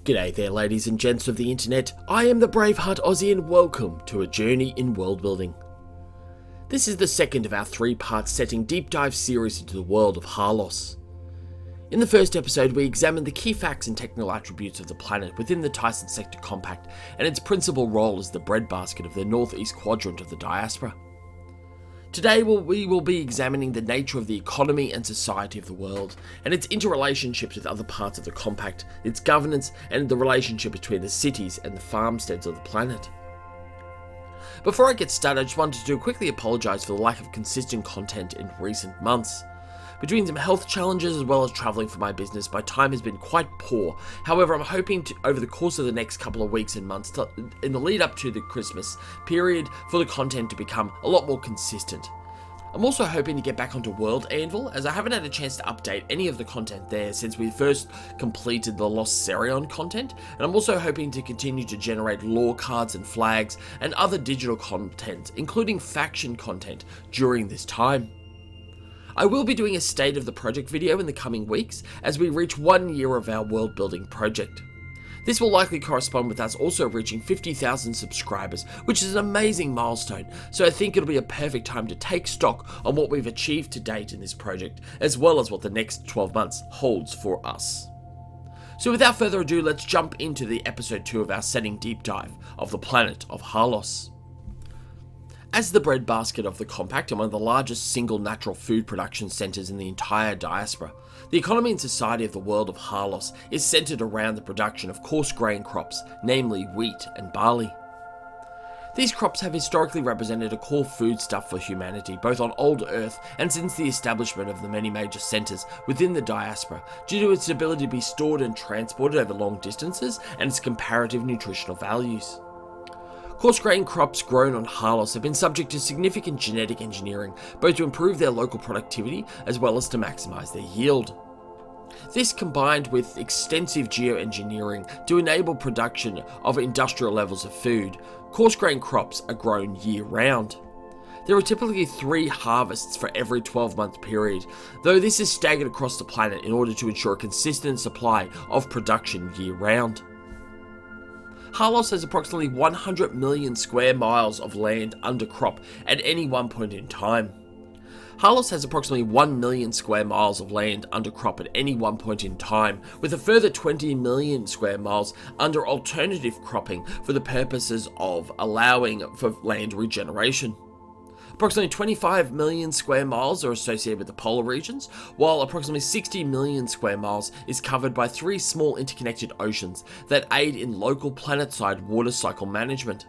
G'day there ladies and gents of the internet, I am the Braveheart Aussie and welcome to a journey in world building. This is the second of our 3-part setting deep dive series into the world of Harlos. In the first episode we examined the key facts and technical attributes of the planet within the Tyson Sector Compact and its principal role as the breadbasket of the northeast quadrant of the diaspora. Today we will be examining the nature of the economy and society of the world, and its interrelationships with other parts of the compact, its governance, and the relationship between the cities and the farmsteads of the planet. Before I get started, I just wanted to quickly apologise for the lack of consistent content in recent months. Between some health challenges as well as travelling for my business, my time has been quite poor. However, I'm hoping to, over the course of the next couple of weeks and months, in the lead up to the Christmas period, for the content to become a lot more consistent. I'm also hoping to get back onto World Anvil, as I haven't had a chance to update any of the content there since we first completed the Lost Serion content, and I'm also hoping to continue to generate lore cards and flags and other digital content, including faction content, during this time. I will be doing a state of the project video in the coming weeks as we reach 1 year of our world building project. This will likely correspond with us also reaching 50,000 subscribers, which is an amazing milestone, so I think it'll be a perfect time to take stock on what we've achieved to date in this project, as well as what the next 12 months holds for us. So without further ado, let's jump into the episode 2 of our setting deep dive of the planet of Harlos. As the breadbasket of the compact and one of the largest single natural food production centres in the entire diaspora, the economy and society of the world of Harlos is centred around the production of coarse grain crops, namely wheat and barley. These crops have historically represented a core foodstuff for humanity, both on old Earth and since the establishment of the many major centres within the diaspora, due to its ability to be stored and transported over long distances and its comparative nutritional values. Coarse grain crops grown on Harlos have been subject to significant genetic engineering, both to improve their local productivity as well as to maximise their yield. This combined with extensive geoengineering to enable production of industrial levels of food, coarse grain crops are grown year round. There are typically 3 harvests for every 12-month period, though this is staggered across the planet in order to ensure a consistent supply of production year round. Harlos has approximately 100 million square miles of land under crop at any one point in time. Harlos has approximately 1 million square miles of land under crop at any one point in time, with a further 20 million square miles under alternative cropping for the purposes of allowing for land regeneration. Approximately 25 million square miles are associated with the polar regions, while approximately 60 million square miles is covered by 3 small interconnected oceans that aid in local planet-side water cycle management.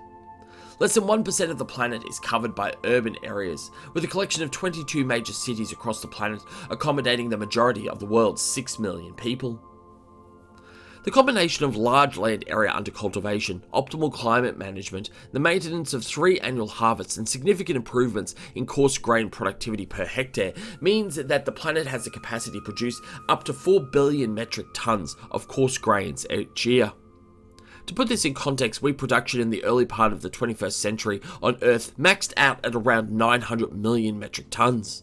Less than 1% of the planet is covered by urban areas, with a collection of 22 major cities across the planet accommodating the majority of the world's 6 million people. The combination of large land area under cultivation, optimal climate management, the maintenance of 3 annual harvests and significant improvements in coarse grain productivity per hectare means that the planet has the capacity to produce up to 4 billion metric tons of coarse grains each year. To put this in context, wheat production in the early part of the 21st century on Earth maxed out at around 900 million metric tons.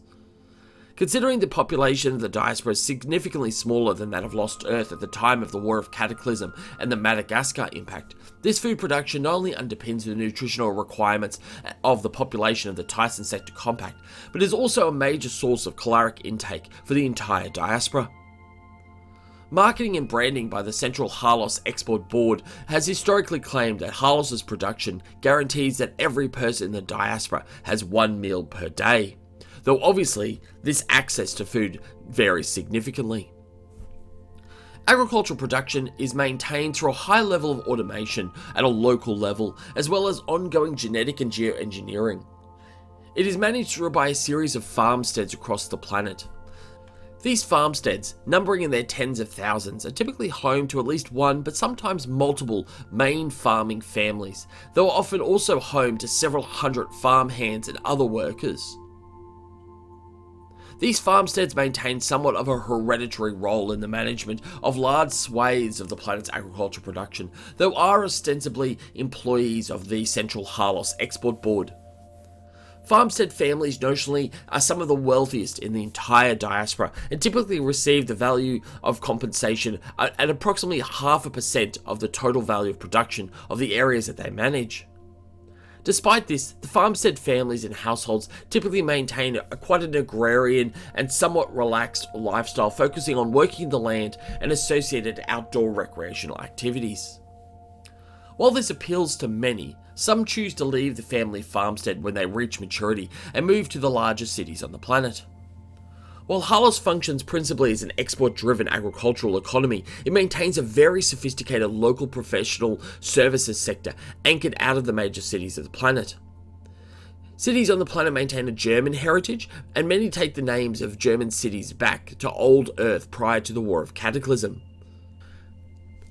Considering the population of the diaspora is significantly smaller than that of Lost Earth at the time of the War of Cataclysm and the Madagascar impact, this food production not only underpins the nutritional requirements of the population of the Tyson Sector Compact, but is also a major source of caloric intake for the entire diaspora. Marketing and branding by the Central Harlos Export Board has historically claimed that Harlos' production guarantees that every person in the diaspora has 1 meal per day, though obviously this access to food varies significantly. Agricultural production is maintained through a high level of automation at a local level, as well as ongoing genetic and geoengineering. It is managed through by a series of farmsteads across the planet. These farmsteads, numbering in their tens of thousands, are typically home to at least one, but sometimes multiple, main farming families, though often also home to several hundred farmhands and other workers. These farmsteads maintain somewhat of a hereditary role in the management of large swathes of the planet's agricultural production, though are ostensibly employees of the Central Harlos Export Board. Farmstead families notionally are some of the wealthiest in the entire diaspora and typically receive the value of compensation at approximately 0.5% of the total value of production of the areas that they manage. Despite this, the farmstead families and households typically maintain quite an agrarian and somewhat relaxed lifestyle, focusing on working the land and associated outdoor recreational activities. While this appeals to many, some choose to leave the family farmstead when they reach maturity and move to the larger cities on the planet. While Harlos functions principally as an export-driven agricultural economy, it maintains a very sophisticated local professional services sector anchored out of the major cities of the planet. Cities on the planet maintain a German heritage, and many take the names of German cities back to old Earth prior to the War of Cataclysm.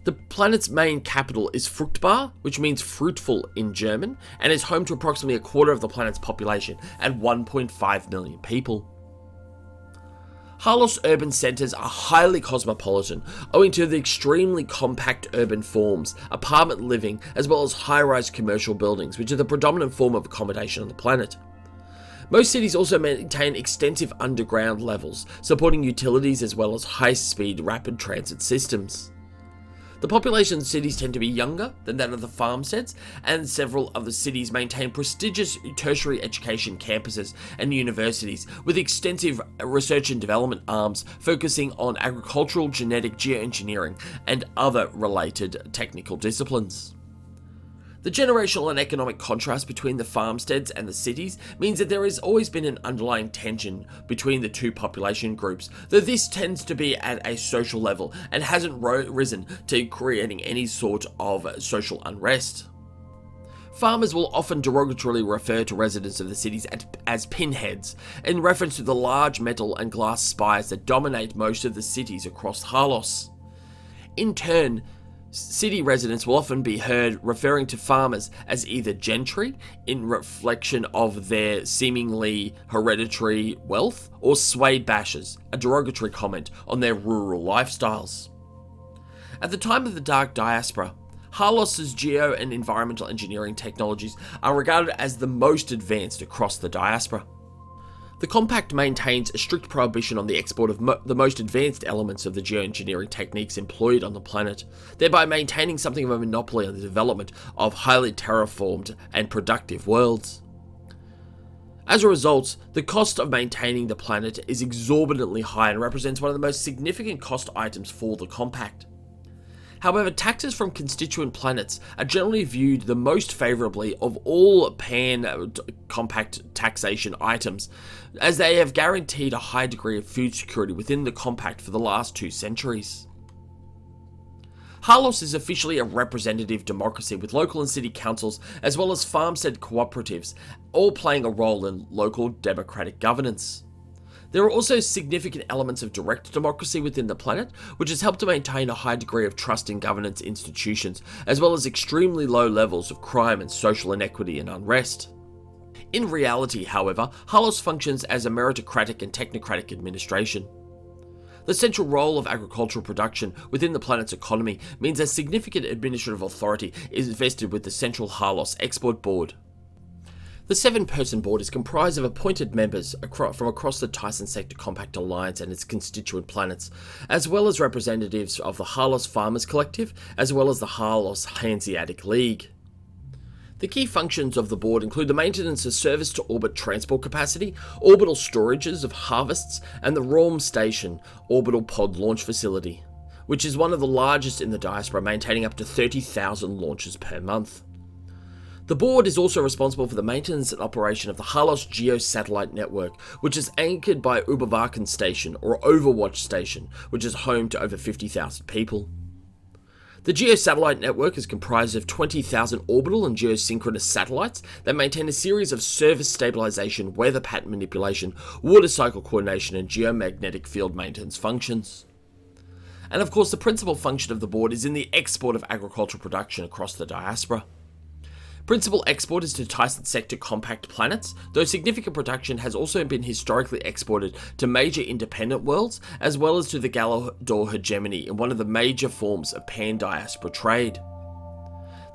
The planet's main capital is Fruchtbar, which means fruitful in German, and is home to approximately a quarter of the planet's population at 1.5 million people. Harlos urban centres are highly cosmopolitan, owing to the extremely compact urban forms, apartment living, as well as high-rise commercial buildings, which are the predominant form of accommodation on the planet. Most cities also maintain extensive underground levels, supporting utilities as well as high-speed rapid transit systems. The population of cities tend to be younger than that of the farmsteads, and several of the cities maintain prestigious tertiary education campuses and universities with extensive research and development arms focusing on agricultural, genetic, geoengineering, and other related technical disciplines. The generational and economic contrast between the farmsteads and the cities means that there has always been an underlying tension between the two population groups, though this tends to be at a social level and hasn't risen to creating any sort of social unrest. Farmers will often derogatorily refer to residents of the cities as pinheads, in reference to the large metal and glass spires that dominate most of the cities across Harlos. In turn, city residents will often be heard referring to farmers as either gentry, in reflection of their seemingly hereditary wealth, or swayed bashers, a derogatory comment on their rural lifestyles. At the time of the Dark Diaspora, Harlos's geo and environmental engineering technologies are regarded as the most advanced across the diaspora. The compact maintains a strict prohibition on the export of the most advanced elements of the geoengineering techniques employed on the planet, thereby maintaining something of a monopoly on the development of highly terraformed and productive worlds. As a result, the cost of maintaining the planet is exorbitantly high and represents one of the most significant cost items for the compact. However, taxes from constituent planets are generally viewed the most favourably of all pan-compact taxation items, as they have guaranteed a high degree of food security within the compact for the last 2 centuries. Harlos is officially a representative democracy with local and city councils as well as farmstead cooperatives, all playing a role in local democratic governance. There are also significant elements of direct democracy within the planet, which has helped to maintain a high degree of trust in governance institutions, as well as extremely low levels of crime and social inequity and unrest. In reality, however, Harlos functions as a meritocratic and technocratic administration. The central role of agricultural production within the planet's economy means a significant administrative authority is vested with the Central Harlos Export Board. The 7-person board is comprised of appointed members from across the Tyson Sector Compact Alliance and its constituent planets, as well as representatives of the Harlos Farmers Collective, as well as the Harlos Hanseatic League. The key functions of the board include the maintenance of service-to-orbit transport capacity, orbital storages of harvests, and the RORM Station orbital pod launch facility, which is one of the largest in the diaspora, maintaining up to 30,000 launches per month. The board is also responsible for the maintenance and operation of the Harlos Geo-Satellite network, which is anchored by Überwachen Station, or Overwatch Station, which is home to over 50,000 people. The Geo-Satellite network is comprised of 20,000 orbital and geosynchronous satellites that maintain a series of service stabilization, weather pattern manipulation, water cycle coordination, and geomagnetic field maintenance functions. And of course, the principal function of the board is in the export of agricultural production across the diaspora. Principal export is to Tyson Sector Compact planets, though significant production has also been historically exported to major independent worlds, as well as to the Galador hegemony in one of the major forms of pan-diaspora trade.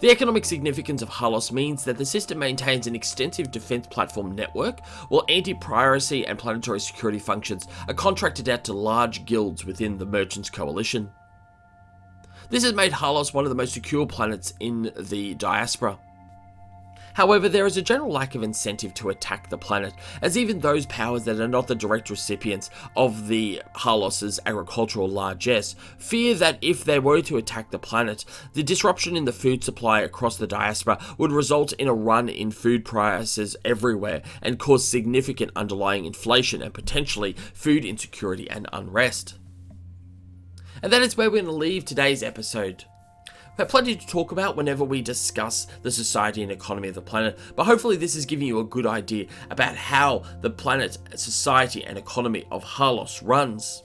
The economic significance of Harlos means that the system maintains an extensive defense platform network, while anti-piracy and planetary security functions are contracted out to large guilds within the Merchants Coalition. This has made Harlos one of the most secure planets in the diaspora. However, there is a general lack of incentive to attack the planet, as even those powers that are not the direct recipients of the Harlos' agricultural largesse fear that if they were to attack the planet, the disruption in the food supply across the diaspora would result in a run in food prices everywhere and cause significant underlying inflation and potentially food insecurity and unrest. And that is where we're going to leave today's episode. We have plenty to talk about whenever we discuss the society and economy of the planet, but hopefully this is giving you a good idea about how the planet, society and economy of Harlos runs.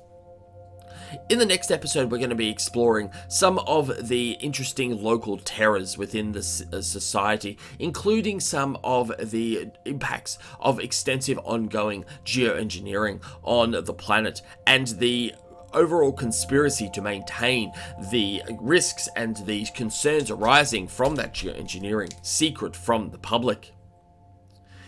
In the next episode, we're going to be exploring some of the interesting local terrors within the society, including some of the impacts of extensive ongoing geoengineering on the planet and the overall conspiracy to maintain the risks and the concerns arising from that geoengineering secret from the public.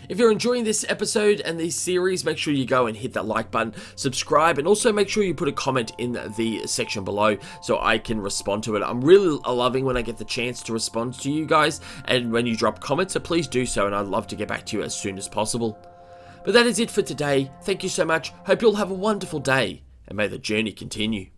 If you're enjoying this episode and this series, make sure you go and hit that like button, subscribe, and also make sure you put a comment in the section below so I can respond to it. I'm really loving when I get the chance to respond to you guys and when you drop comments, so please do so, and I'd love to get back to you as soon as possible. But that is it for today. Thank you so much. Hope you'll have a wonderful day, and may the journey continue.